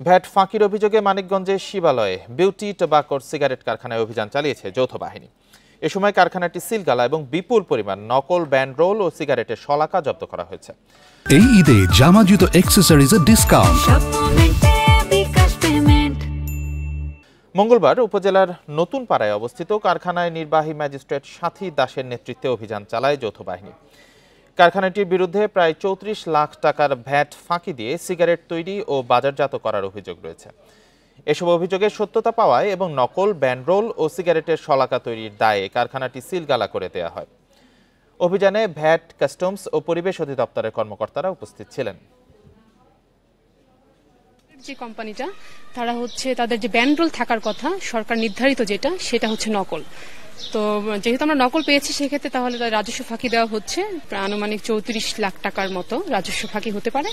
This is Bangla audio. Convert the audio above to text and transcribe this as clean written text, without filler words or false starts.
ভ্যাট ফাঁকির অভিযোগে মানিকগঞ্জের শিবালয়ে বিউটি টোবাকোর সিগারেট কারখানায় অভিযান চালিয়েছে যৌথ বাহিনী। এ সময় কারখানাটি সিলগালা এবং বিপুল পরিমাণ নকল ব্যান্ড রোল ও সিগারেটের শলাকা জব্দ করা হয়েছে। এই ঈদে জামা জুতো অ্যাকসেসরিজের ডিসকাউন্ট। মঙ্গলবার উপজেলার নতুন পাড়ায় অবস্থিত কারখানায় নির্বাহী ম্যাজিস্ট্রেট সাথী দাসের নেতৃত্বে অভিযান চালায় যৌথ বাহিনী। কারখানাটির বিরুদ্ধে প্রায় ৩৪ লাখ টাকার ভ্যাট ফাঁকি দিয়ে সিগারেট তৈরি ও বাজারজাত করার অভিযোগ রয়েছে। এসব অভিযোগের সত্যতা পাওয়ায় এবং নকল ব্যান্ডরোল ও সিগারেটের শলাকা তৈরির দায়ে কারখানাটি সিলগালা করে দেওয়া হয়। অভিযানে ভ্যাট, কাস্টমস ও পরিবেশ অধিদপ্তরের কর্মকর্তারা উপস্থিত ছিলেন। যে কোম্পানিটা তারা তাদের যে ব্যান্ডরোল থাকার কথা সরকার নির্ধারিত সেটা হচ্ছে নকল। তো যেহেতু আমরা নকল পেয়েছি সেক্ষেত্রে তাহলে রাজস্ব ফাঁকি দেওয়া হচ্ছে, আনুমানিক ৩৪ লাখ টাকার মতো রাজস্ব ফাঁকি হতে পারে।